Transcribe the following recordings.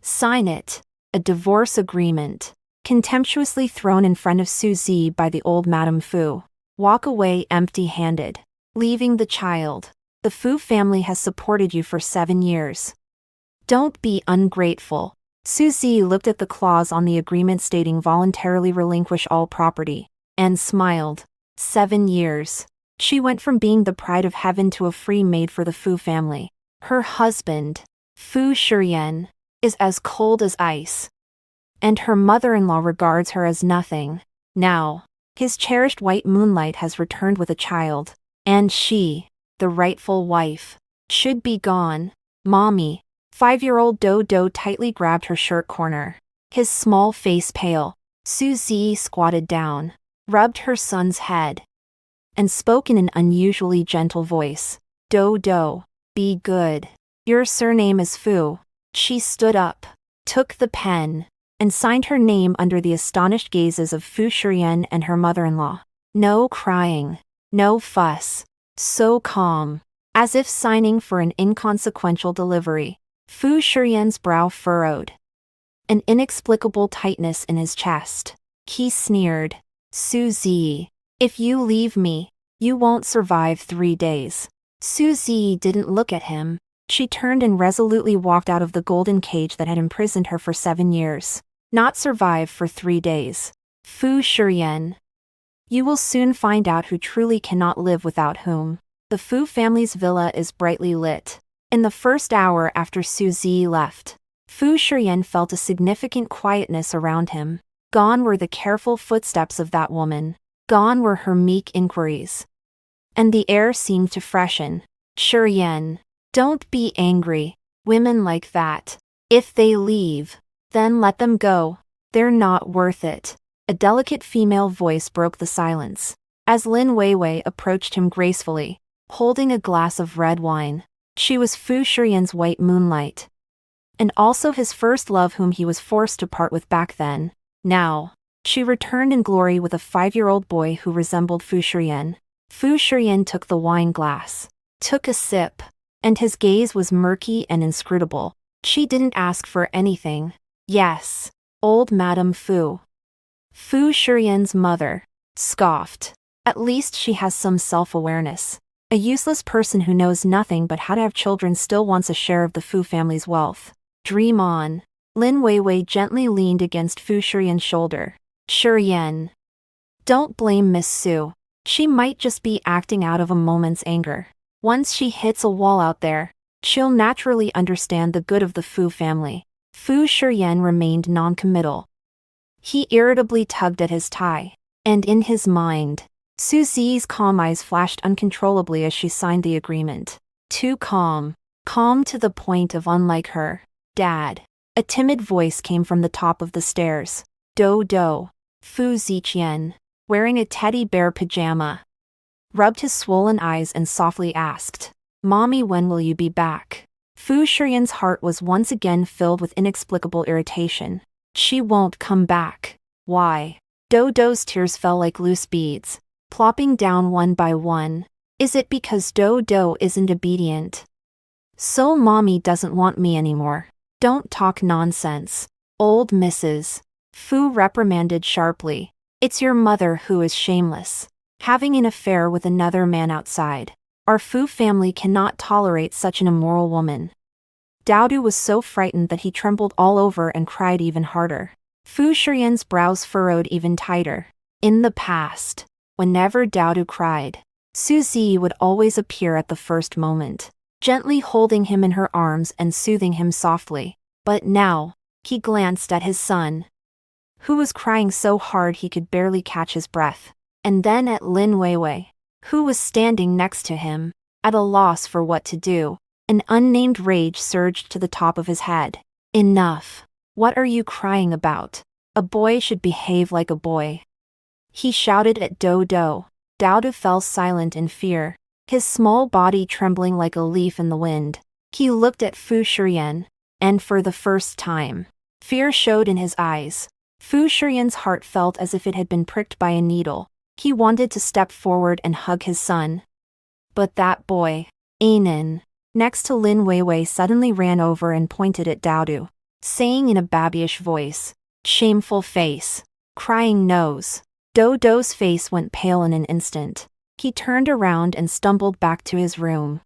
Sign it. A divorce agreement. Contemptuously thrown in front of Suzy by the old Madame Fu. Walk away empty-handed. Leaving the child. The Fu family has supported you for 7 years. Don't be ungrateful. Suzy looked at the clause on the agreement stating voluntarily relinquish all property, and smiled. 7 years. She went from being the pride of heaven to a free maid for the Fu family. Her husband, Fu Shiyan, is as cold as ice. And her mother-in-law regards her as nothing. Now, his cherished white moonlight has returned with a child, and she, the rightful wife, should be gone. Mommy. 5-year-old Dodo tightly grabbed her shirt corner. His small face pale. Suzy squatted down, rubbed her son's head, and spoke in an unusually gentle voice. Dodo, be good. Your surname is Fu. She stood up, took the pen, and signed her name under the astonished gazes of Fu Shiyan and her mother-in-law. No crying, no fuss. So calm, as if signing for an inconsequential delivery. Fu Shiyan's brow furrowed. An inexplicable tightness in his chest. He sneered. Suzy, if you leave me, you won't survive 3 days. Suzy didn't look at him. She turned and resolutely walked out of the golden cage that had imprisoned her for 7 years. Not survive for 3 days. Fu Shiyan. You will soon find out who truly cannot live without whom. The Fu family's villa is brightly lit. In the first hour after Suzy left, Fu Shiyan felt a significant quietness around him. Gone were the careful footsteps of that woman. Gone were her meek inquiries. And the air seemed to freshen. Shiyan, don't be angry. Women like that. If they leave, then let them go. They're not worth it. A delicate female voice broke the silence, as Lin Weiwei approached him gracefully, holding a glass of red wine. She was Fu Shiyan's white moonlight, and also his first love whom he was forced to part with back then. Now, she returned in glory with a 5-year-old boy who resembled Fu Shiyan. Fu Shiyan took the wine glass, took a sip, and his gaze was murky and inscrutable. She didn't ask for anything. Yes, old Madame Fu. Fu Shiyan's mother scoffed. At least she has some self-awareness. A useless person who knows nothing but how to have children still wants a share of the Fu family's wealth. Dream on. Lin Weiwei gently leaned against Fu Shiyan's shoulder. Shiyan. Don't blame Miss Su. She might just be acting out of a moment's anger. Once she hits a wall out there, she'll naturally understand the good of the Fu family. Fu Shiyan remained non-committal. He irritably tugged at his tie, and in his mind, Suzy's calm eyes flashed uncontrollably as she signed the agreement. Too calm. Calm to the point of unlike her. Dad. A timid voice came from the top of the stairs. Do. Fu Ziqian, wearing a teddy bear pajama, rubbed his swollen eyes and softly asked, Mommy, when will you be back? Fu Shiyan's heart was once again filled with inexplicable irritation. She won't come back. Why? Dodo's tears fell like loose beads, plopping down one by one. Is it because Dodo isn't obedient? So Mommy doesn't want me anymore. Don't talk nonsense. Old Mrs. Fu reprimanded sharply. It's your mother who is shameless, having an affair with another man outside. Our Fu family cannot tolerate such an immoral woman. Daodu was so frightened that he trembled all over and cried even harder. Fu Shiyan's brows furrowed even tighter. In the past, whenever Daodu cried, Suzy would always appear at the first moment, gently holding him in her arms and soothing him softly. But now, he glanced at his son, who was crying so hard he could barely catch his breath, and then at Lin Weiwei, who was standing next to him, at a loss for what to do. An unnamed rage surged to the top of his head. Enough. What are you crying about? A boy should behave like a boy. He shouted at Dodo. Daodu fell silent in fear, his small body trembling like a leaf in the wind. He looked at Fu Shiyan, and for the first time, fear showed in his eyes. Fu Shiyan's heart felt as if it had been pricked by a needle. He wanted to step forward and hug his son. But that boy, Anan, next to Lin Weiwei, suddenly ran over and pointed at Daodu. saying in a babyish voice, "Shameful face. Crying nose." Dodo's face went pale in an instant. He turned around and stumbled back to his room.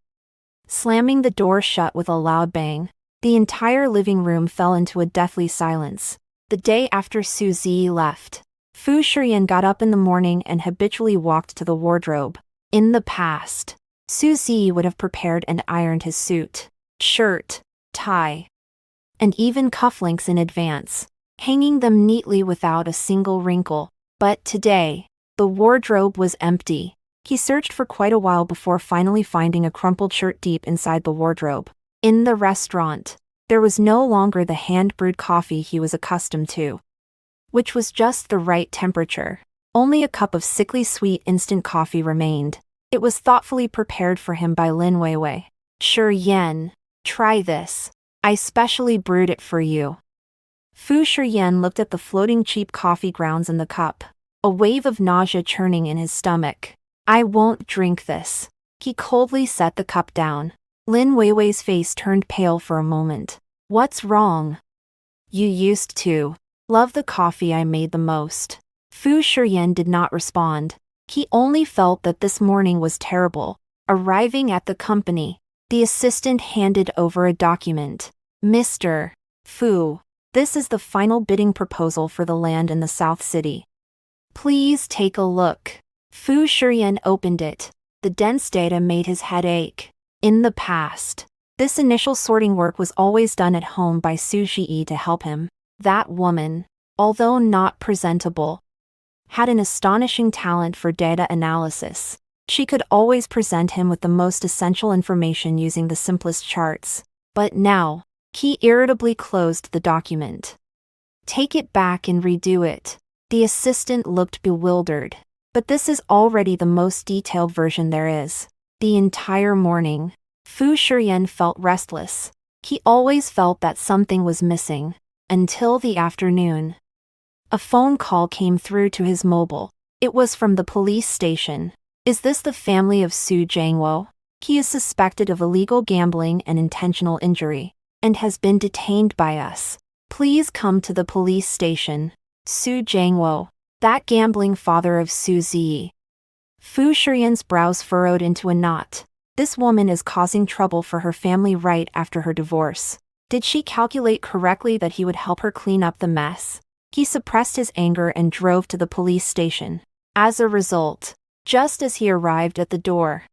Slamming the door shut with a loud bang, the entire living room fell into a deathly silence. The day after Suzy left, Fu Shiyan got up in the morning and habitually walked to the wardrobe. In the past, Suzy would have prepared and ironed his suit, shirt, tie, and even cufflinks in advance, hanging them neatly without a single wrinkle. But today, the wardrobe was empty. He searched for quite a while before finally finding a crumpled shirt deep inside the wardrobe. In the restaurant, there was no longer the hand-brewed coffee he was accustomed to, which was just the right temperature. Only a cup of sickly sweet instant coffee remained. It was thoughtfully prepared for him by Lin Weiwei. "Shiyan, try this. I specially brewed it for you." Fu Shiyan looked at the floating cheap coffee grounds in the cup, a wave of nausea churning in his stomach. "I won't drink this." He coldly set the cup down. Lin Weiwei's face turned pale for a moment. "What's wrong?" "You used to love the coffee I made the most." Fu Shiyan did not respond. He only felt that this morning was terrible. Arriving at the company, the assistant handed over a document. "Mr. Fu, this is the final bidding proposal for the land in the South City. Please take a look." Fu Shiyan opened it. The dense data made his head ache. In the past, this initial sorting work was always done at home by Su Zhiyi to help him. That woman, although not presentable, had an astonishing talent for data analysis. She could always present him with the most essential information using the simplest charts. But now, he irritably closed the document. "Take it back and redo it." The assistant looked bewildered. "But this is already the most detailed version there is." The entire morning, Fu Shiyan felt restless. He always felt that something was missing. Until the afternoon. A phone call came through to his mobile. It was from the police station. "Is this the family of Su Jiangwo? He is suspected of illegal gambling and intentional injury, and has been detained by us. Please come to the police station." Su Jiangwo, that gambling father of Su Ziyi. Fu Shiyan's brows furrowed into a knot. This woman is causing trouble for her family right after her divorce. Did she calculate correctly that he would help her clean up the mess? He suppressed his anger and drove to the police station. As a result, just as he arrived at the door,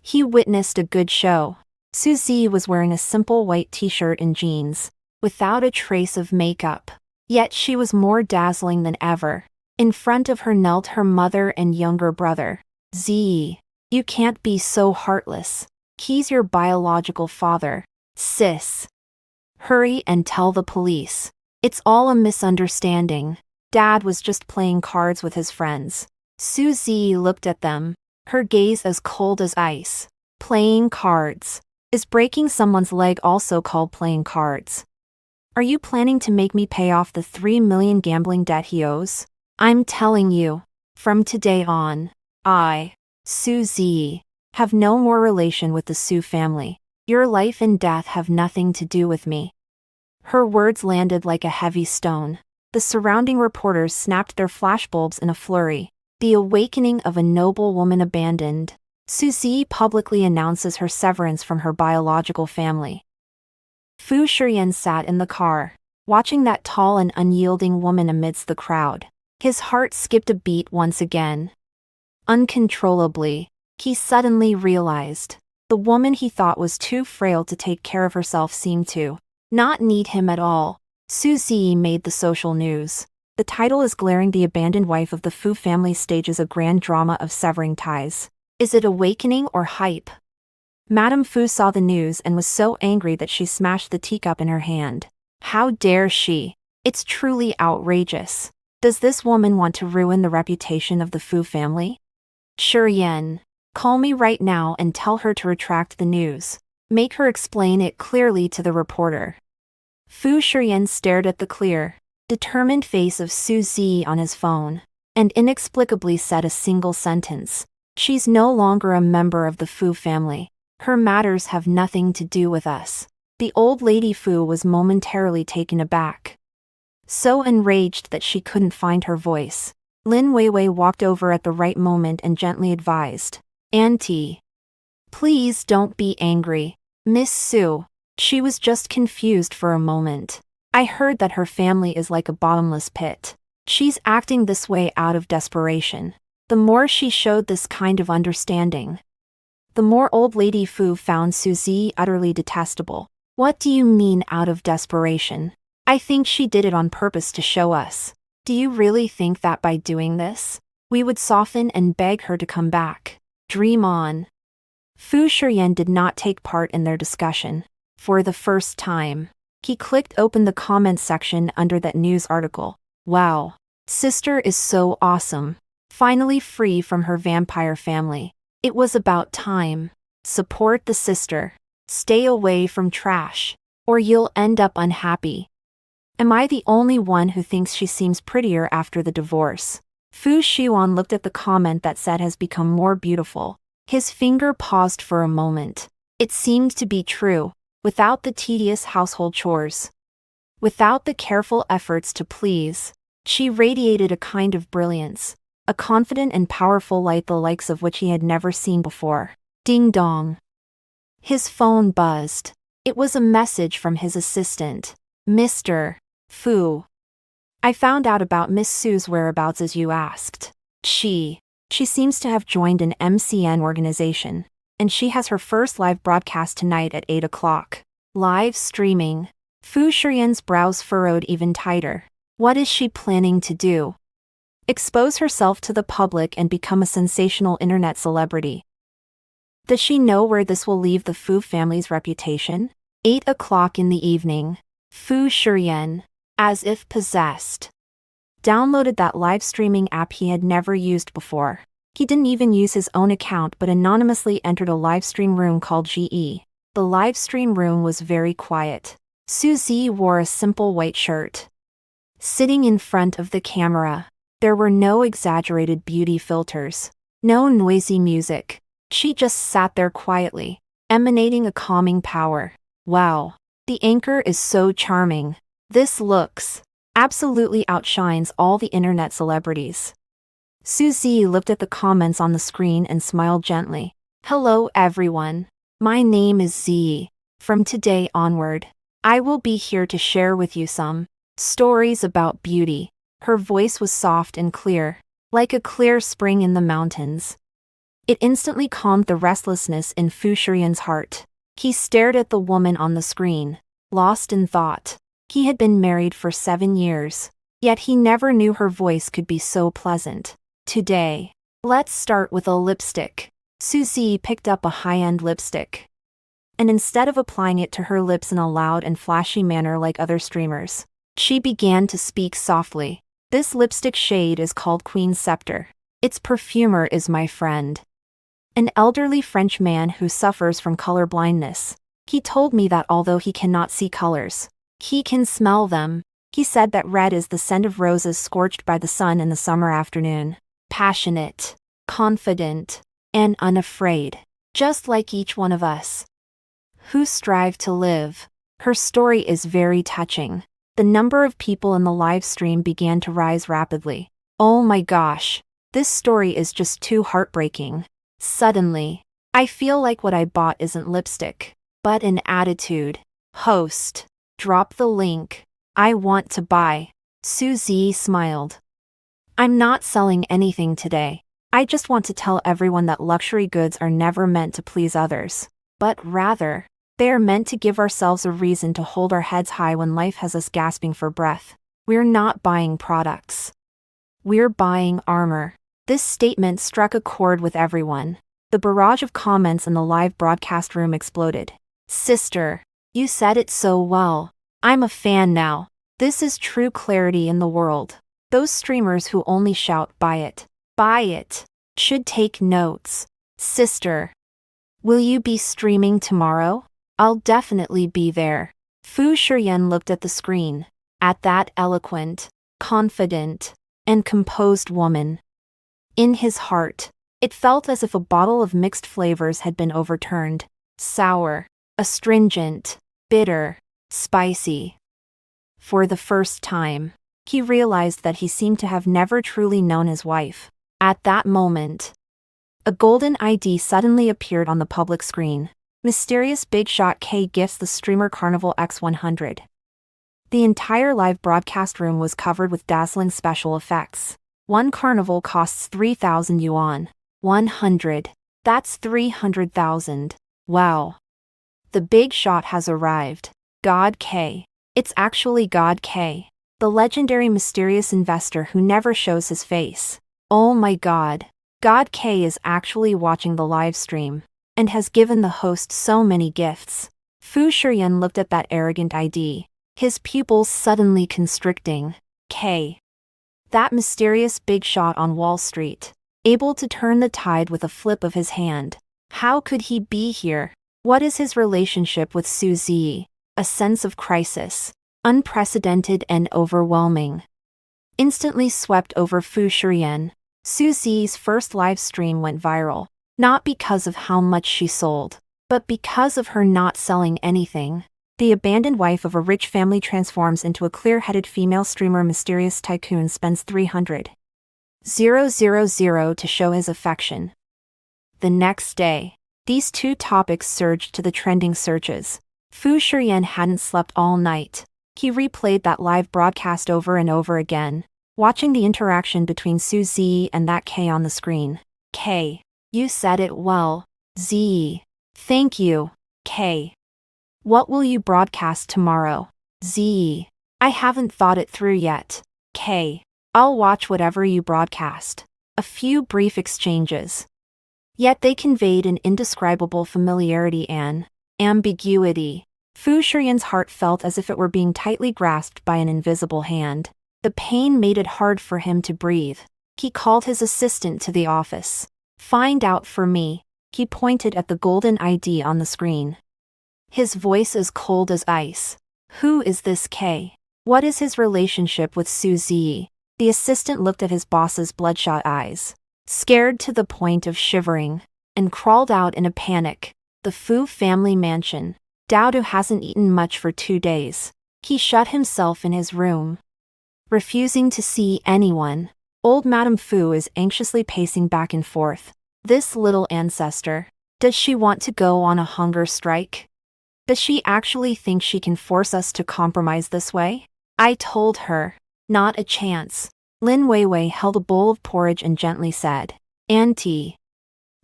he witnessed a good show. Su Ziyi was wearing a simple white t-shirt and jeans, without a trace of makeup. Yet she was more dazzling than ever. In front of her knelt her mother and younger brother. "Ziyi, you can't be so heartless. He's your biological father. Sis. Hurry and tell the police. It's all a misunderstanding. Dad was just playing cards with his friends." Su Ziyi looked at them, her gaze as cold as ice. "Playing cards. Is breaking someone's leg also called playing cards? Are you planning to make me pay off the 3 million gambling debt he owes? I'm telling you, from today on, I, Su Ziyi, have no more relation with the Su family. Your life and death have nothing to do with me." Her words landed like a heavy stone. The surrounding reporters snapped their flashbulbs in a flurry. The awakening of a noble woman abandoned. Su Ziyi publicly announces her severance from her biological family. Fu Shiyan sat in the car, watching that tall and unyielding woman amidst the crowd. His heart skipped a beat once again. Uncontrollably, he suddenly realized, the woman he thought was too frail to take care of herself seemed to not need him at all. Su Ziyi made the social news. The title is glaring: "The abandoned wife of the Fu family stages a grand drama of severing ties." Is it awakening or hype? Madame Fu saw the news and was so angry that she smashed the teacup in her hand. How dare she? It's truly outrageous. Does this woman want to ruin the reputation of the Fu family? Shiyan, call me right now and tell her to retract the news. Make her explain it clearly to the reporter. Fu Shiyan stared at the clear, determined face of Su Ziyi on his phone, and inexplicably said a single sentence. "She's no longer a member of the Fu family. Her matters have nothing to do with us." The old lady Fu was momentarily taken aback. So enraged that she couldn't find her voice. Lin Weiwei walked over at the right moment and gently advised, "Auntie, please don't be angry. Miss Su." She was just confused for a moment. "I heard that her family is like a bottomless pit. She's acting this way out of desperation." The more she showed this kind of understanding, the more old lady Fu found Suzy utterly detestable. "What do you mean out of desperation? I think she did it on purpose to show us. Do you really think that by doing this, we would soften and beg her to come back? Dream on." Fu Shiyan did not take part in their discussion. For the first time, he clicked open the comments section under that news article. "Wow. Sister is so awesome. Finally free from her vampire family. It was about time. Support the sister. Stay away from trash, or you'll end up unhappy." Am I the only one who thinks she seems prettier after the divorce? Fu Shiwan looked at the comment that said has become more beautiful. His finger paused for a moment. It seemed to be true. Without the tedious household chores, without the careful efforts to please, she radiated a kind of brilliance, a confident and powerful light the likes of which he had never seen before. Ding dong. His phone buzzed. It was a message from his assistant. "Mr. Fu, I found out about Miss Su's whereabouts as you asked. She seems to have joined an MCN organization, and she has her first live broadcast tonight at 8 o'clock. Live streaming." Fu Shiyan's brows furrowed even tighter. What is she planning to do? Expose herself to the public and become a sensational internet celebrity? Does she know where this will leave the Fu family's reputation? 8 o'clock in the evening. Fu Shiyan, as if possessed, downloaded that live streaming app he had never used before. He didn't even use his own account but anonymously entered a live stream room called GE. The live stream room was very quiet. Suzy wore a simple white shirt. Sitting in front of the camera, there were no exaggerated beauty filters, no noisy music. She just sat there quietly, emanating a calming power. Wow, the anchor is so charming. This looks absolutely outshines all the internet celebrities. Suzy looked at the comments on the screen and smiled gently. "Hello everyone. My name is Z. From today onward, I will be here to share with you some stories about beauty." Her voice was soft and clear, like a clear spring in the mountains. It instantly calmed the restlessness in Fu Shiyan's heart. He stared at the woman on the screen, lost in thought. He had been married for 7 years, yet he never knew her voice could be so pleasant. "Today, let's start with a lipstick." Suzy picked up a high-end lipstick, and instead of applying it to her lips in a loud and flashy manner like other streamers, she began to speak softly. "This lipstick shade is called Queen's Scepter. Its perfumer is my friend, an elderly French man who suffers from color blindness. He told me that although he cannot see colors, he can smell them. He said that red is the scent of roses scorched by the sun in the summer afternoon. Passionate, confident, and unafraid, just like each one of us who strive to live." Her story is very touching. The number of people in the live stream began to rise rapidly. "Oh my gosh, this story is just too heartbreaking. Suddenly, I feel like what I bought isn't lipstick, but an attitude." Host, drop the link. I want to buy. Suzy smiled. "I'm not selling anything today. I just want to tell everyone that luxury goods are never meant to please others, but rather, they are meant to give ourselves a reason to hold our heads high when life has us gasping for breath. We're not buying products. We're buying armor." This statement struck a chord with everyone. The barrage of comments in the live broadcast room exploded. "Sister, you said it so well. I'm a fan now. This is true clarity in the world. Those streamers who only shout, 'Buy it,' should take notes. Sister, will you be streaming tomorrow? I'll definitely be there." Fu Shiyan looked at the screen, at that eloquent, confident, and composed woman. In his heart, it felt as if a bottle of mixed flavors had been overturned. Sour, astringent, bitter, spicy. For the first time, he realized that he seemed to have never truly known his wife. At that moment, a golden ID suddenly appeared on the public screen. Mysterious Big Shot K gifts the streamer Carnival X100. The entire live broadcast room was covered with dazzling special effects. One Carnival costs 3,000 yuan. 100. That's 300,000. Wow. The big shot has arrived. God K. It's actually God K, the legendary mysterious investor who never shows his face. Oh my God. God K is actually watching the live stream and has given the host so many gifts. Fu Shiyan looked at that arrogant ID, his pupils suddenly constricting. K. That mysterious big shot on Wall Street, able to turn the tide with a flip of his hand. How could he be here? What is his relationship with Su Zi? A sense of crisis, unprecedented and overwhelming, instantly swept over Fu Shiyan. Su Zi's first live stream went viral, not because of how much she sold, but because of her not selling anything. The abandoned wife of a rich family transforms into a clear-headed female streamer. Mysterious tycoon spends 300,000 to show his affection. The next day, these two topics surged to the trending searches. Fu Shiyan hadn't slept all night. He replayed that live broadcast over and over again, watching the interaction between Su Zi and that K on the screen. K. You said it well, Z. Thank you, K. What will you broadcast tomorrow? Z. I haven't thought it through yet. K. I'll watch whatever you broadcast. A few brief exchanges. Yet they conveyed an indescribable familiarity and ambiguity. Fu Shiyan's heart felt as if it were being tightly grasped by an invisible hand. The pain made it hard for him to breathe. He called his assistant to the office. Find out for me. He pointed at the golden ID on the screen. His voice as cold as ice. Who is this K? What is his relationship with Su Zi? The assistant looked at his boss's bloodshot eyes, scared to the point of shivering, and crawled out in a panic. The Fu family mansion. Daodu hasn't eaten much for 2 days. He shut himself in his room, refusing to see anyone. Old Madame Fu is anxiously pacing back and forth. This little ancestor. Does she want to go on a hunger strike? Does she actually think she can force us to compromise this way? I told her. Not a chance. Lin Weiwei held a bowl of porridge and gently said, Auntie,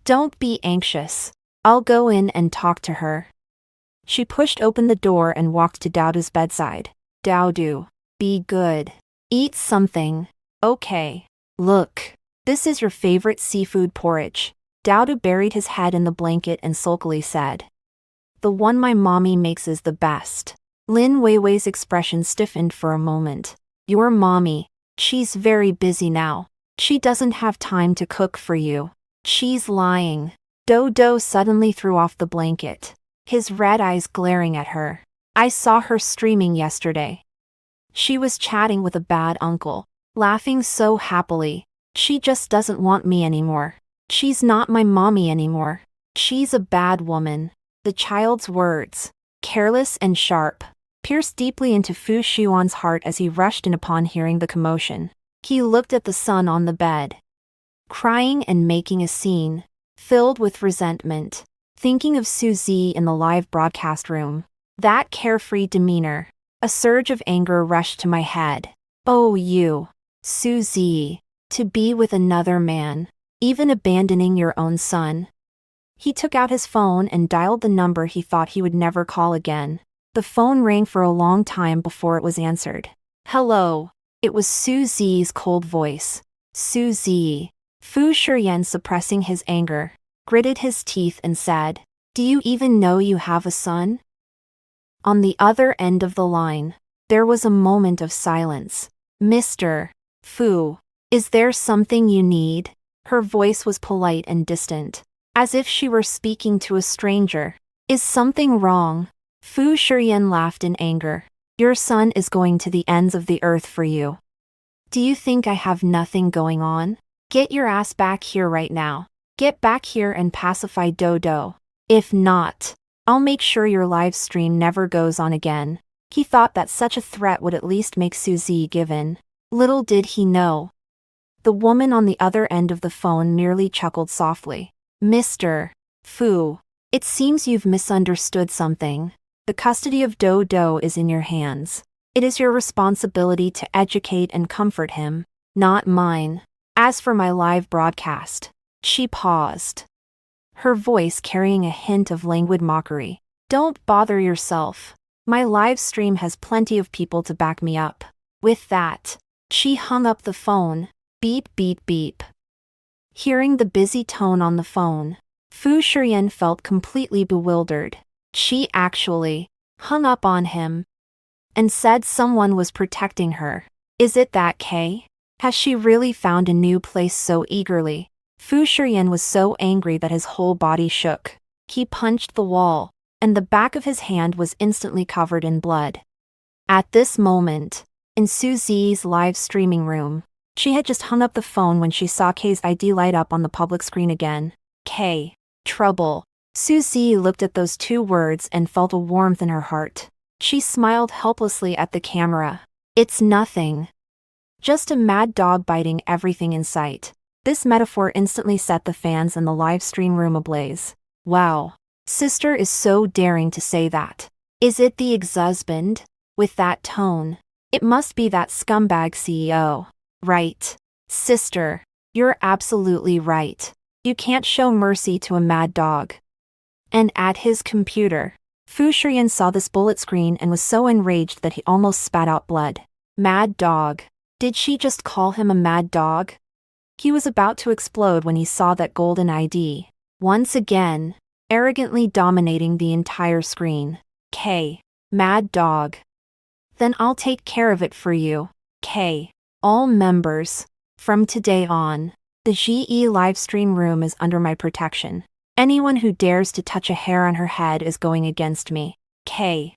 don't be anxious. I'll go in and talk to her. She pushed open the door and walked to Daodu's bedside. Daodu, be good. Eat something. Okay. Look, this is your favorite seafood porridge. Daodu buried his head in the blanket and sulkily said, The one my mommy makes is the best. Lin Weiwei's expression stiffened for a moment. Your mommy. She's very busy now. She doesn't have time to cook for you. She's lying. Dodo suddenly threw off the blanket, his red eyes glaring at her. I saw her streaming yesterday. She was chatting with a bad uncle, laughing so happily. She just doesn't want me anymore. She's not my mommy anymore. She's a bad woman. The child's words, careless and sharp, pierced deeply into Fu Shiyan's heart as he rushed in upon hearing the commotion. He looked at the son on the bed, crying and making a scene, filled with resentment, thinking of Su Zi in the live broadcast room. That carefree demeanor. A surge of anger rushed to my head. Oh you, Su Zi, to be with another man, even abandoning your own son. He took out his phone and dialed the number he thought he would never call again. The phone rang for a long time before it was answered. Hello. It was Su Zi's cold voice. Su Zi. Fu Shiyan, suppressing his anger, gritted his teeth and said, Do you even know you have a son? On the other end of the line, there was a moment of silence. Mr. Fu, is there something you need? Her voice was polite and distant, as if she were speaking to a stranger. Is something wrong? Fu Shiyan laughed in anger. Your son is going to the ends of the earth for you. Do you think I have nothing going on? Get your ass back here right now. Get back here and pacify Dodo. If not, I'll make sure your live stream never goes on again. He thought that such a threat would at least make Suzy give in. Little did he know. The woman on the other end of the phone merely chuckled softly. Mr. Fu, it seems you've misunderstood something. The custody of Dodo is in your hands. It is your responsibility to educate and comfort him, not mine. As for my live broadcast, she paused, her voice carrying a hint of languid mockery. Don't bother yourself. My live stream has plenty of people to back me up. With that, she hung up the phone. Beep beep beep. Hearing the busy tone on the phone, Fu Shiyan felt completely bewildered. She actually hung up on him and said someone was protecting her. Is it that Kay? Has she really found a new place so eagerly? Fu Shiyan was so angry that his whole body shook. He punched the wall, and the back of his hand was instantly covered in blood. At this moment, in Suzy's live streaming room, she had just hung up the phone when she saw Kay's ID light up on the public screen again. Kay. Trouble. Suzy looked at those two words and felt a warmth in her heart. She smiled helplessly at the camera. It's nothing. Just a mad dog biting everything in sight. This metaphor instantly set the fans in the live stream room ablaze. Wow. Sister is so daring to say that. Is it the ex-husband? With that tone, it must be that scumbag CEO. Right. Sister, you're absolutely right. You can't show mercy to a mad dog. And at his computer, Fu Shiyan saw this bullet screen and was so enraged that he almost spat out blood. Mad dog. Did she just call him a mad dog? He was about to explode when he saw that golden ID, once again, arrogantly dominating the entire screen. K. Mad dog. Then I'll take care of it for you. K. All members. From today on, the GE livestream room is under my protection. Anyone who dares to touch a hair on her head is going against me. K.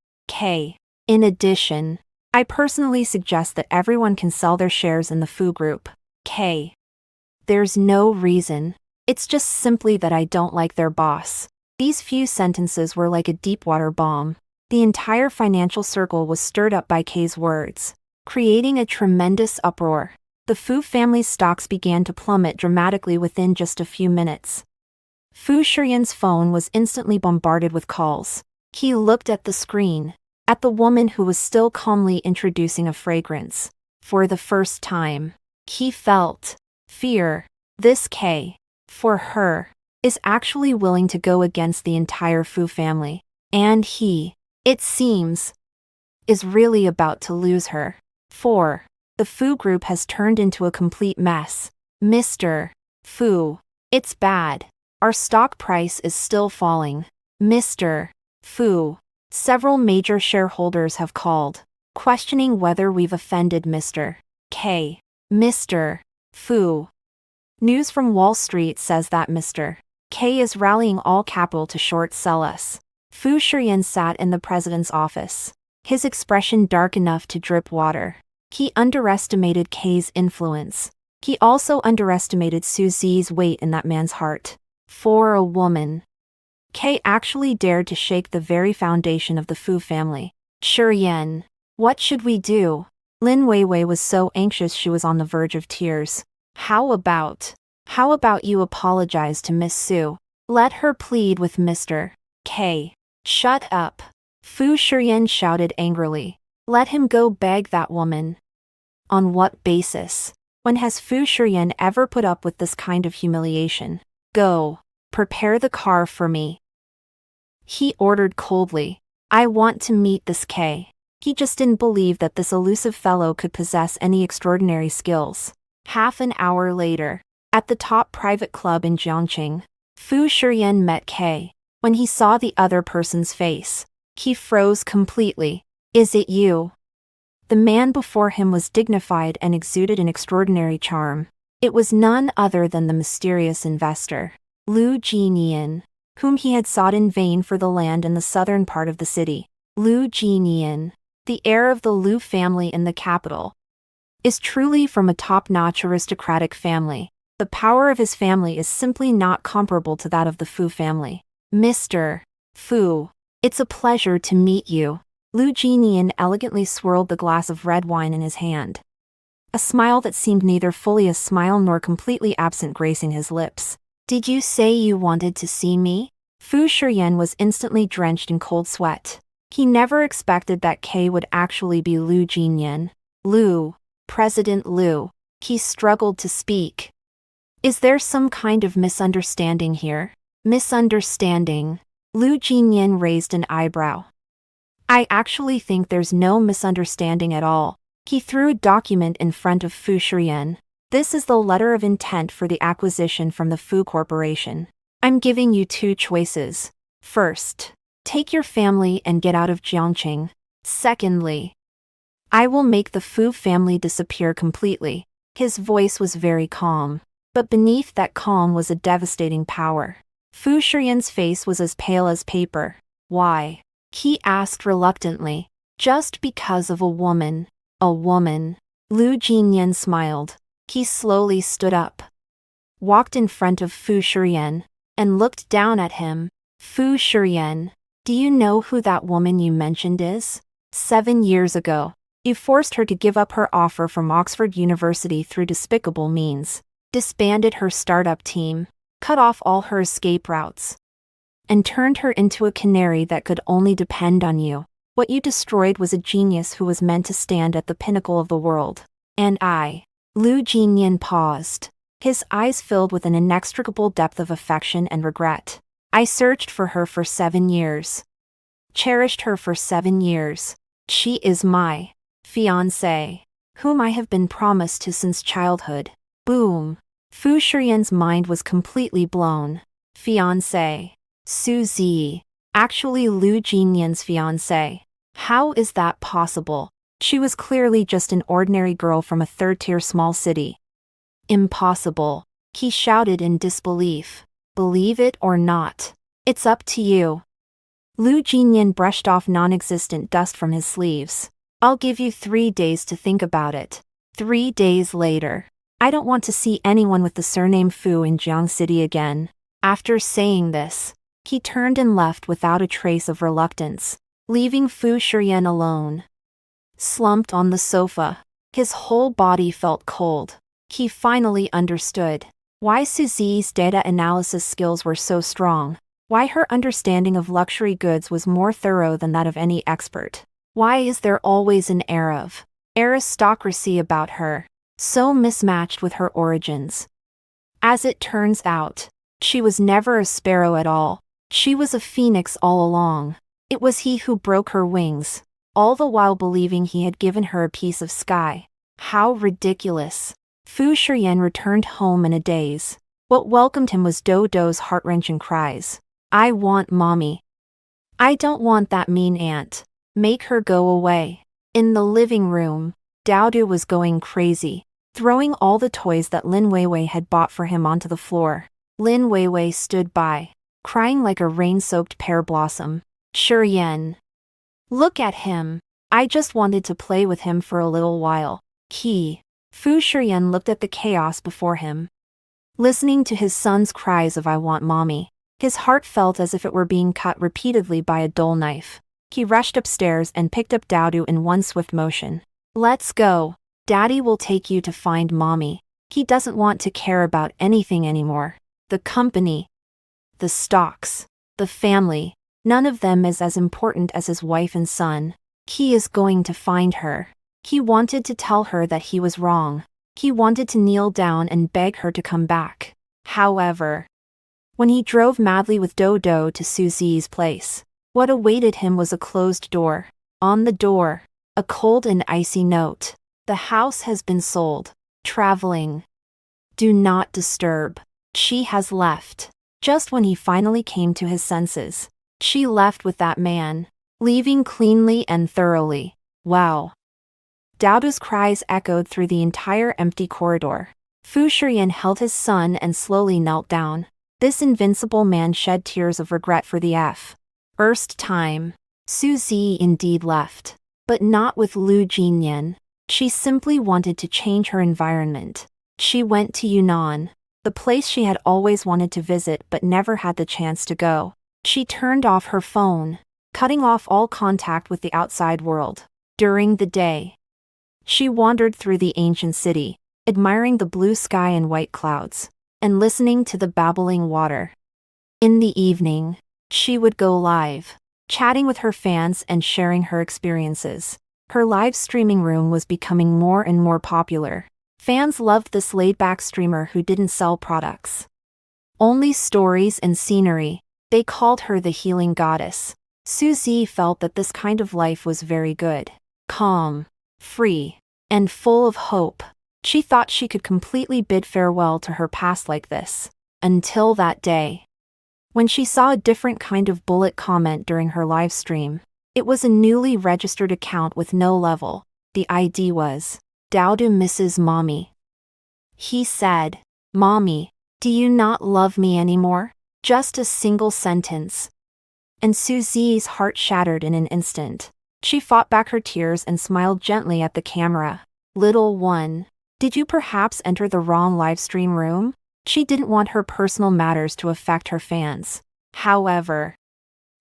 In addition, I personally suggest that everyone can sell their shares in the Fu Group. K. There's no reason. It's just simply that I don't like their boss. These few sentences were like a deep-water bomb. The entire financial circle was stirred up by Kay's words, creating a tremendous uproar. The Fu family's stocks began to plummet dramatically within just a few minutes. Fu Shiyan's phone was instantly bombarded with calls. He looked at the screen, at the woman who was still calmly introducing a fragrance. For the first time, he felt fear. This K, for her, is actually willing to go against the entire Fu family. And he, it seems, is really about to lose her. 4. The Fu Group has turned into a complete mess. Mr. Fu, it's bad. Our stock price is still falling. Mr. Fu, several major shareholders have called, questioning whether we've offended Mr. K. Mr. Fu. News from Wall Street says that Mr. K is rallying all capital to short sell us. Fu Shiyan sat in the president's office, his expression dark enough to drip water. He underestimated Kay's influence. He also underestimated Suzy's weight in that man's heart. For a woman, Kay actually dared to shake the very foundation of the Fu family. Shiyan, what should we do? Lin Weiwei was so anxious she was on the verge of tears. How about you apologize to Miss Su? Let her plead with Mr. K. Shut up. Fu Shiyan shouted angrily. Let him go beg that woman. On what basis? When has Fu Shiyan ever put up with this kind of humiliation? Go. Prepare the car for me. He ordered coldly. I want to meet this K. He just didn't believe that this elusive fellow could possess any extraordinary skills. Half an hour later, at the top private club in Jiangqing, Fu Shiyan met K. When he saw the other person's face, he froze completely. Is it you? The man before him was dignified and exuded an extraordinary charm. It was none other than the mysterious investor, Lu Jinian, whom he had sought in vain for the land in the southern part of the city. Lu Jinian, the heir of the Lu family in the capital, is truly from a top-notch aristocratic family. The power of his family is simply not comparable to that of the Fu family. Mr. Fu, It's a pleasure to meet you. Lu Jinian elegantly swirled the glass of red wine in his hand. A smile that seemed neither fully a smile nor completely absent gracing his lips. Did you say you wanted to see me? Fu Shiyan was instantly drenched in cold sweat. He never expected that Kay would actually be Lu Jinian. Lu. President Lu. He struggled to speak. Is there some kind of misunderstanding here? Misunderstanding. Lu Jinian raised an eyebrow. I actually think there's no misunderstanding at all. He threw a document in front of Fu Shiyan. This is the letter of intent for the acquisition from the Fu Corporation. I'm giving you two choices. First, take your family and get out of Jiangqing. Secondly, I will make the Fu family disappear completely. His voice was very calm, but beneath that calm was a devastating power. Fu Shiyan's face was as pale as paper. Why? He asked reluctantly. Just because of a woman. A woman. Lu Jinian smiled. He slowly stood up, walked in front of Fu Shiyan, and looked down at him. Fu Shiyan, do you know who that woman you mentioned is? 7 years ago, you forced her to give up her offer from Oxford University through despicable means, disbanded her startup team, cut off all her escape routes, and turned her into a canary that could only depend on you. What you destroyed was a genius who was meant to stand at the pinnacle of the world. And I. Lu Jinian paused. His eyes filled with an inextricable depth of affection and regret. I searched for her for 7 years. Cherished her for 7 years. She is my fiancée, whom I have been promised to since childhood. Boom. Fu Shiyan's mind was completely blown. Fiancée. Suzy. Actually Lu Jinian's fiancée. How is that possible? She was clearly just an ordinary girl from a third-tier small city. Impossible. He shouted in disbelief. Believe it or not. It's up to you. Lu Jinian brushed off non-existent dust from his sleeves. I'll give you 3 days to think about it. 3 days later. I don't want to see anyone with the surname Fu in Jiang City again. After saying this, he turned and left without a trace of reluctance, leaving Fu Shiyan alone. Slumped on the sofa, his whole body felt cold. He finally understood why Suzy's data analysis skills were so strong, why her understanding of luxury goods was more thorough than that of any expert. Why is there always an air of aristocracy about her, so mismatched with her origins? As it turns out, she was never a sparrow at all. She was a phoenix all along. It was he who broke her wings, all the while believing he had given her a piece of sky. How ridiculous. Fu Shiyan returned home in a daze. What welcomed him was Dodo's heart-wrenching cries. I want mommy. I don't want that mean aunt. Make her go away. In the living room, Dodo was going crazy, throwing all the toys that Lin Weiwei had bought for him onto the floor. Lin Weiwei stood by, crying like a rain-soaked pear blossom. Shiyan. Look at him. I just wanted to play with him for a little while. Fu Shiyan looked at the chaos before him. Listening to his son's cries of I want mommy, his heart felt as if it were being cut repeatedly by a dull knife. He rushed upstairs and picked up Dodo in one swift motion. Let's go. Daddy will take you to find mommy. He doesn't want to care about anything anymore. The company, the stocks, the family, none of them is as important as his wife and son. He is going to find her. He wanted to tell her that he was wrong. He wanted to kneel down and beg her to come back. However, when he drove madly with Dodo to Suzy's place, what awaited him was a closed door. On the door, a cold and icy note. The house has been sold. Traveling. Do not disturb. She has left. Just when he finally came to his senses, she left with that man, leaving cleanly and thoroughly. Wow. Dodo's cries echoed through the entire empty corridor. Fu Shiyan held his son and slowly knelt down. This invincible man shed tears of regret for the first time. Suzy indeed left, but not with Lu Jinian. She simply wanted to change her environment. She went to Yunnan, the place she had always wanted to visit but never had the chance to go. She turned off her phone, cutting off all contact with the outside world. During the day, she wandered through the ancient city, admiring the blue sky and white clouds, and listening to the babbling water. In the evening, she would go live, chatting with her fans and sharing her experiences. Her live streaming room was becoming more and more popular. Fans loved this laid-back streamer who didn't sell products. Only stories and scenery. They called her the healing goddess. Suzy felt that this kind of life was very good, calm, free, and full of hope. She thought she could completely bid farewell to her past like this. Until that day, when she saw a different kind of bullet comment during her live stream. It was a newly registered account with no level. The ID was, "Daudu Mrs. Mommy." He said, "Mommy, do you not love me anymore?" Just a single sentence. And Suzy's heart shattered in an instant. She fought back her tears and smiled gently at the camera. "Little one, did you perhaps enter the wrong livestream room?" She didn't want her personal matters to affect her fans. However,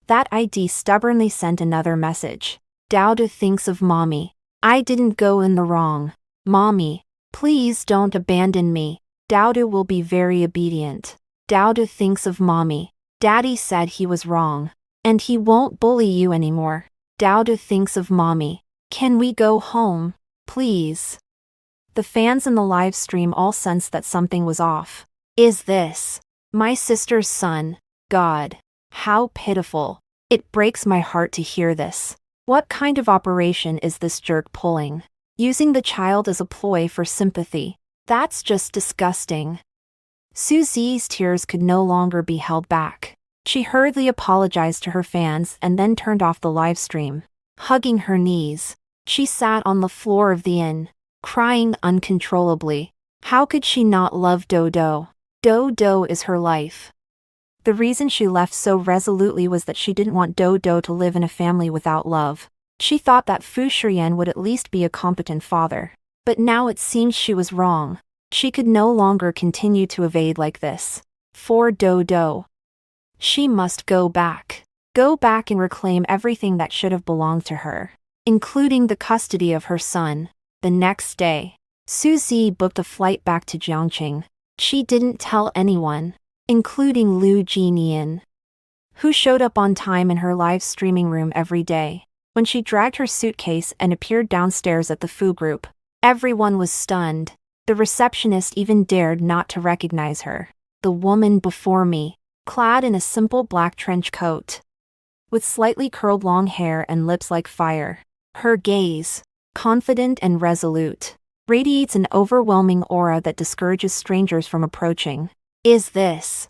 that ID stubbornly sent another message. "Daudu thinks of Mommy. I didn't go in the wrong. Mommy, please don't abandon me. Daudu will be very obedient. Daudu thinks of Mommy. Daddy said he was wrong. And he won't bully you anymore. Daudu thinks of Mommy. Can we go home, please?" The fans in the live stream all sensed that something was off. "Is this my sister's son? God, how pitiful. It breaks my heart to hear this. What kind of operation is this jerk pulling? Using the child as a ploy for sympathy. That's just disgusting." Suzy's tears could no longer be held back. She hurriedly apologized to her fans and then turned off the live stream. Hugging her knees, she sat on the floor of the inn, crying uncontrollably. How could she not love Dodo? Dodo is her life. The reason she left so resolutely was that she didn't want Dodo to live in a family without love. She thought that Fu Shiyan would at least be a competent father. But now it seemed she was wrong. She could no longer continue to evade like this. For Dodo, she must go back. Go back and reclaim everything that should have belonged to her, including the custody of her son. The next day, Suzy booked a flight back to Jiangqing. She didn't tell anyone, including Lu Jinian, who showed up on time in her live streaming room every day. When she dragged her suitcase and appeared downstairs at the Fu group, everyone was stunned. The receptionist even dared not to recognize her. The woman before me, clad in a simple black trench coat, with slightly curled long hair and lips like fire. Her gaze, confident and resolute, radiates an overwhelming aura that discourages strangers from approaching. Is this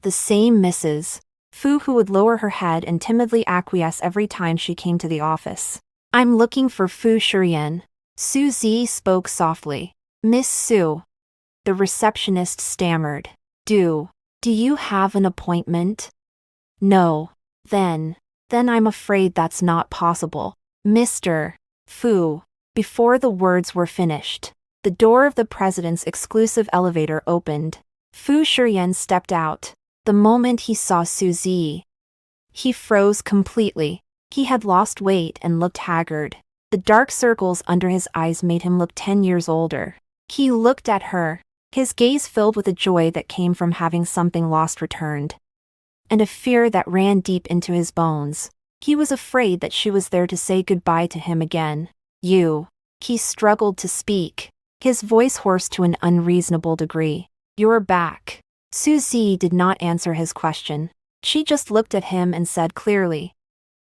the same Mrs. Fu who would lower her head and timidly acquiesce every time she came to the office? "I'm looking for Fu Shiyan." Suzy spoke softly. "Miss Su." The receptionist stammered. Do you have an appointment?" "No." Then I'm afraid that's not possible. Mr. Fu." Before the words were finished, the door of the president's exclusive elevator opened. Fu Shiyan stepped out. The moment he saw Suzy, he froze completely. He had lost weight and looked haggard. The dark circles under his eyes made him look 10 years older. He looked at her, his gaze filled with a joy that came from having something lost returned, and a fear that ran deep into his bones. He was afraid that she was there to say goodbye to him again. "You." He struggled to speak, his voice hoarse to an unreasonable degree. "You're back." Suzy did not answer his question. She just looked at him and said clearly,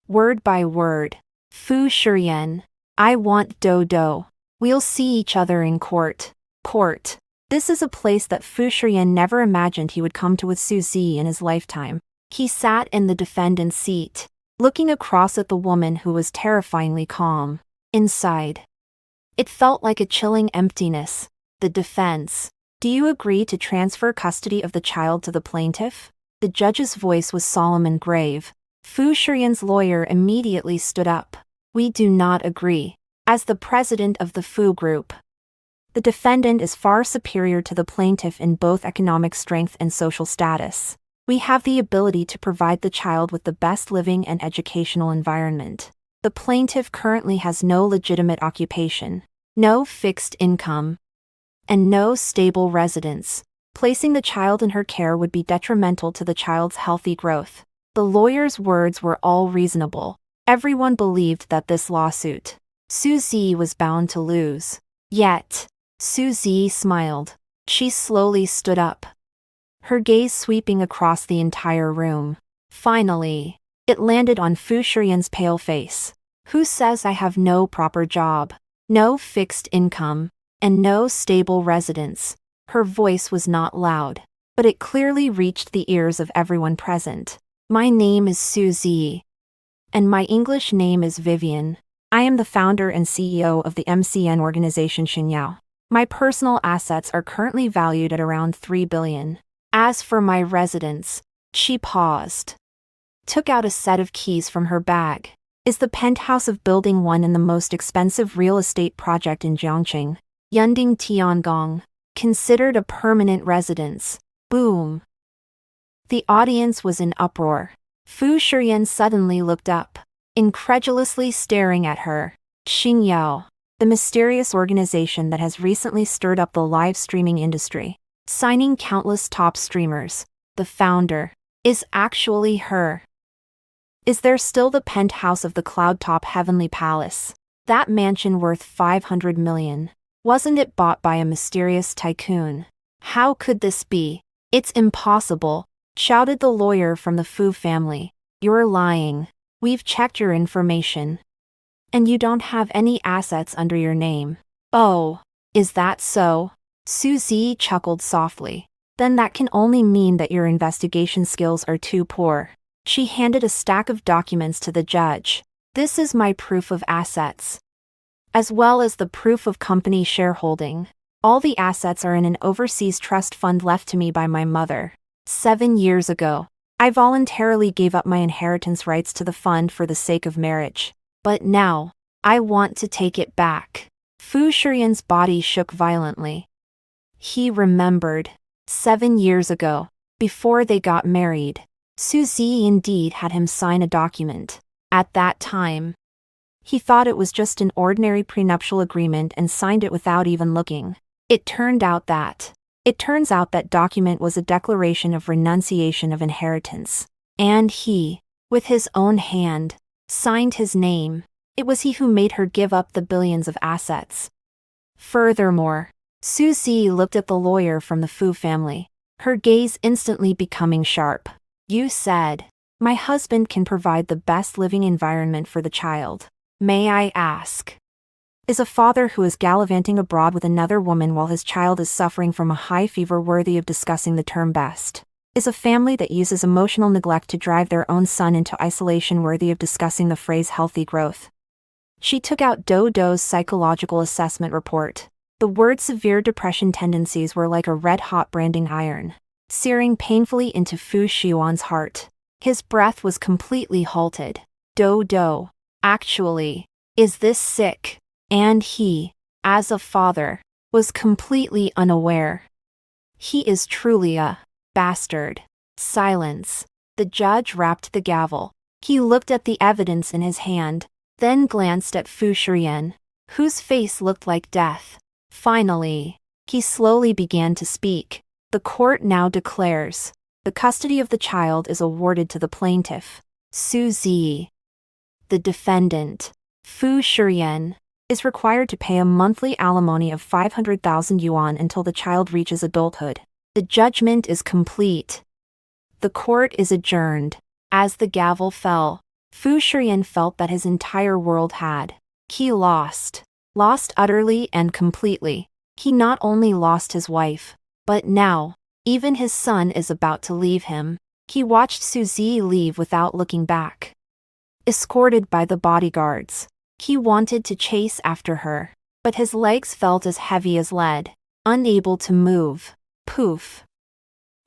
word by word, "Fu Shiyan, I want Dodo. We'll see each other in court." Court. This is a place that Fu Shiyan never imagined he would come to with Suzy in his lifetime. He sat in the defendant's seat, looking across at the woman who was terrifyingly calm. Inside, it felt like a chilling emptiness. The defense. "Do you agree to transfer custody of the child to the plaintiff?" The judge's voice was solemn and grave. Fu Shiyan's lawyer immediately stood up. "We do not agree. As the president of the Fu Group, the defendant is far superior to the plaintiff in both economic strength and social status. We have the ability to provide the child with the best living and educational environment. The plaintiff currently has no legitimate occupation, no fixed income, and no stable residence. Placing the child in her care would be detrimental to the child's healthy growth. The lawyer's words were all reasonable. Everyone believed that this lawsuit, Suzy was bound to lose. Yet, Suzy smiled. She slowly stood up, her gaze sweeping across the entire room. Finally, it landed on Fu Shiyan's pale face. Who says I have no proper job, no fixed income, and no stable residence? Her voice was not loud, but it clearly reached the ears of everyone present. My name is Suzy, and my English name is Vivian. I am the founder and CEO of the MCN organization Xinyao. My personal assets are currently valued at around 3 billion. As for my residence, she paused, took out a set of keys from her bag. Is the penthouse of Building 1 in the most expensive real estate project in Jiangqing, Yunding Tiangong, considered a permanent residence. Boom. The audience was in uproar. Fu Shiyan suddenly looked up, incredulously staring at her. Xinyao, the mysterious organization that has recently stirred up the live streaming industry, signing countless top streamers, the founder, is actually her. Is there still the penthouse of the cloud-top heavenly palace? That mansion worth 500 million. Wasn't it bought by a mysterious tycoon? How could this be? It's impossible, shouted the lawyer from the Fu family. You're lying. We've checked your information. And you don't have any assets under your name. Oh, is that so? Suzy chuckled softly. Then that can only mean that your investigation skills are too poor. She handed a stack of documents to the judge. This is my proof of assets, as well as the proof of company shareholding. All the assets are in an overseas trust fund left to me by my mother. 7 years ago, I voluntarily gave up my inheritance rights to the fund for the sake of marriage. But now, I want to take it back. Fu Shiyan's body shook violently. He remembered. 7 years ago, before they got married, Suzy indeed had him sign a document. At that time, he thought it was just an ordinary prenuptial agreement and signed it without even looking. It turns out that document was a declaration of renunciation of inheritance. And he, with his own hand, signed his name. It was he who made her give up the billions of assets. Furthermore, Suzy looked at the lawyer from the Fu family, her gaze instantly becoming sharp. You said, my husband can provide the best living environment for the child. May I ask? Is a father who is gallivanting abroad with another woman while his child is suffering from a high fever worthy of discussing the term best? Is a family that uses emotional neglect to drive their own son into isolation worthy of discussing the phrase healthy growth? She took out Do's psychological assessment report. The word severe depression tendencies were like a red-hot branding iron, searing painfully into Fu Shiyan's heart. His breath was completely halted. Do. Actually, is this sick? And he, as a father, was completely unaware. He is truly a bastard. Silence. The judge rapped the gavel. He looked at the evidence in his hand, then glanced at Fu Shiyan, whose face looked like death. Finally, he slowly began to speak. The court now declares, the custody of the child is awarded to the plaintiff, Suzy. The defendant, Fu Shiyan, is required to pay a monthly alimony of 500,000 yuan until the child reaches adulthood. The judgment is complete. The court is adjourned. As the gavel fell, Fu Shiyan felt that his entire world had. He lost utterly and completely. He not only lost his wife, but now, even his son is about to leave him. He watched Suzy leave without looking back. Escorted by the bodyguards, he wanted to chase after her, but his legs felt as heavy as lead, unable to move. Poof!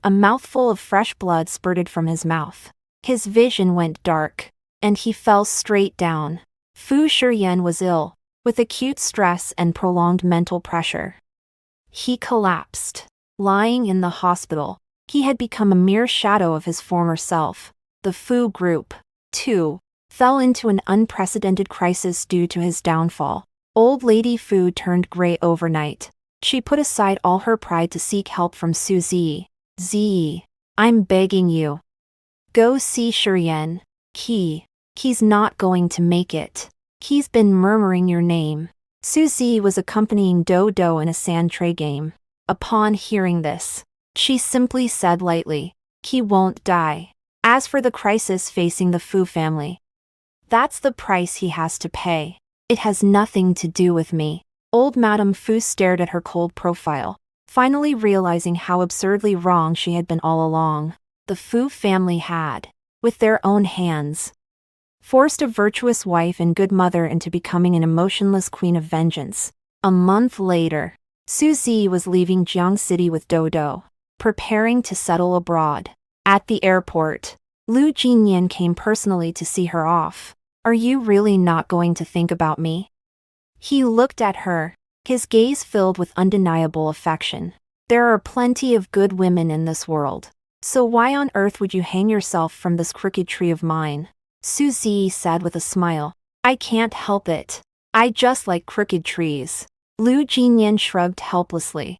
A mouthful of fresh blood spurted from his mouth. His vision went dark, and he fell straight down. Fu Shiyan was ill, with acute stress and prolonged mental pressure. He collapsed. Lying in the hospital, He had become a mere shadow of his former self. The Fu group, too, fell into an unprecedented crisis due to his downfall. Old Lady Fu turned gray overnight. She put aside all her pride to seek help from Su Zi. Zi, I'm begging you. Go see Shurian. He's not going to make it. He's been murmuring your name. Su Zi was accompanying Do in a sand tray game. Upon hearing this, she simply said lightly, he won't die. As for the crisis facing the Fu family, that's the price he has to pay. It has nothing to do with me. Old Madame Fu stared at her cold profile, finally realizing how absurdly wrong she had been all along. The Fu family had, with their own hands, forced a virtuous wife and good mother into becoming an emotionless queen of vengeance. A month later, Su Zi was leaving Jiang City with Do, preparing to settle abroad. At the airport, Lu Jinyan came personally to see her off. Are you really not going to think about me? He looked at her, his gaze filled with undeniable affection. There are plenty of good women in this world, so why on earth would you hang yourself from this crooked tree of mine? Su Zi said with a smile. I can't help it. I just like crooked trees. Lu Jinyan shrugged helplessly.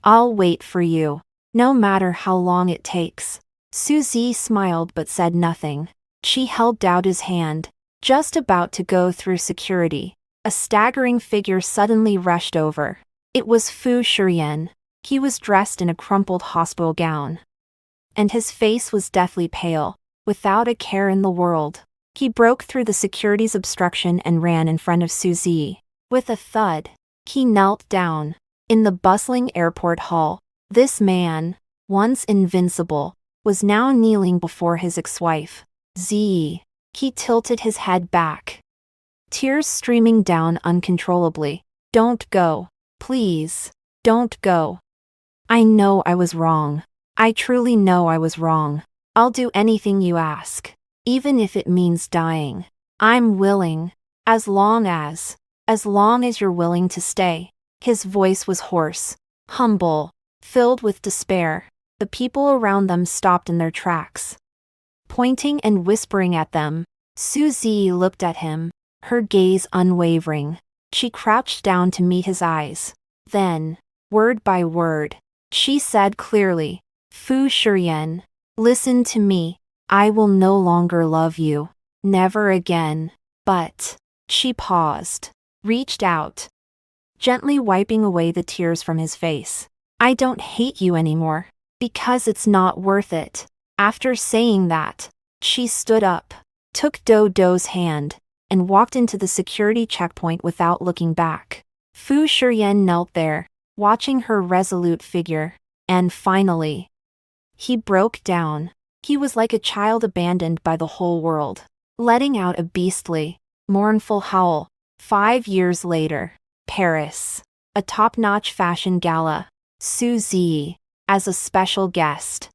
I'll wait for you, no matter how long it takes. Su Zi smiled but said nothing. She held Dao's hand, just about to go through security. A staggering figure suddenly rushed over. It was Fu Shurian. He was dressed in a crumpled hospital gown, and his face was deathly pale, without a care in the world. He broke through the security's obstruction and ran in front of Su Zi. With a thud, he knelt down. In the bustling airport hall, this man, once invincible, was now kneeling before his ex-wife. Zi. He tilted his head back, tears streaming down uncontrollably. Don't go. Please, don't go. I know I was wrong. I truly know I was wrong. I'll do anything you ask, even if it means dying. I'm willing, as long as you're willing to stay. His voice was hoarse, humble, filled with despair. The people around them stopped in their tracks, pointing and whispering at them. Su Zi looked at him, her gaze unwavering. She crouched down to meet his eyes. Then, word by word, she said clearly, Fu Shurian, listen to me. I will no longer love you. Never again. But, she paused, reached out, gently wiping away the tears from his face. I don't hate you anymore, because it's not worth it. After saying that, she stood up, took Do's hand, and walked into the security checkpoint without looking back. Fu Shurian knelt there, watching her resolute figure, and finally, he broke down. He was like a child abandoned by the whole world, letting out a beastly, mournful howl. 5 years later, Paris. A top-notch fashion gala. Su Zi, as a special guest,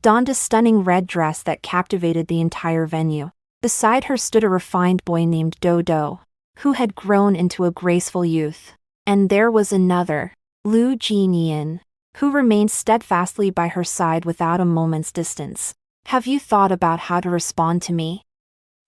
donned a stunning red dress that captivated the entire venue. Beside her stood a refined boy named Do, who had grown into a graceful youth. And there was another, Lu Jinyan, who remained steadfastly by her side without a moment's distance. Have you thought about how to respond to me?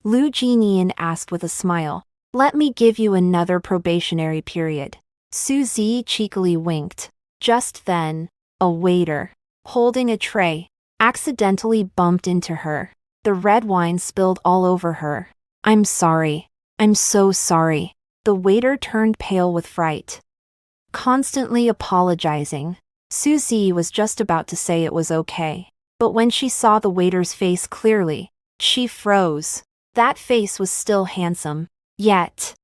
Lu Jinyan asked with a smile. Let me give you another probationary period. Su Zi cheekily winked. Just then, a waiter, holding a tray, accidentally bumped into her. The red wine spilled all over her. I'm sorry. I'm so sorry. The waiter turned pale with fright, constantly apologizing. Su Zi was just about to say it was okay, but when she saw the waiter's face clearly, she froze. That face was still handsome, yet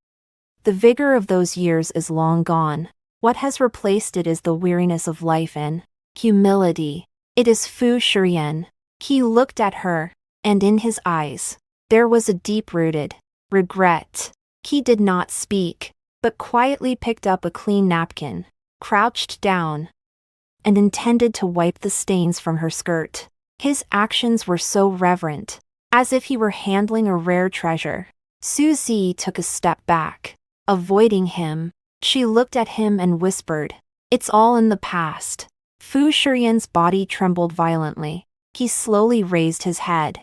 the vigor of those years is long gone. What has replaced it is the weariness of life and humility. It is Fu Shurian. He looked at her, and in his eyes, there was a deep-rooted regret. He did not speak, but quietly picked up a clean napkin, crouched down, and intended to wipe the stains from her skirt. His actions were so reverent, as if he were handling a rare treasure. Su Zi took a step back, avoiding him. She looked at him and whispered, It's all in the past. Fu Shiyan's body trembled violently. He slowly raised his head,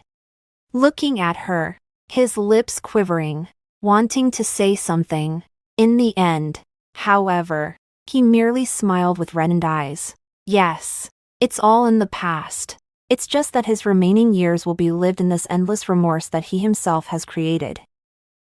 looking at her, his lips quivering, wanting to say something. In the end, however, he merely smiled with reddened eyes. Yes, it's all in the past. It's just that his remaining years will be lived in this endless remorse that he himself has created.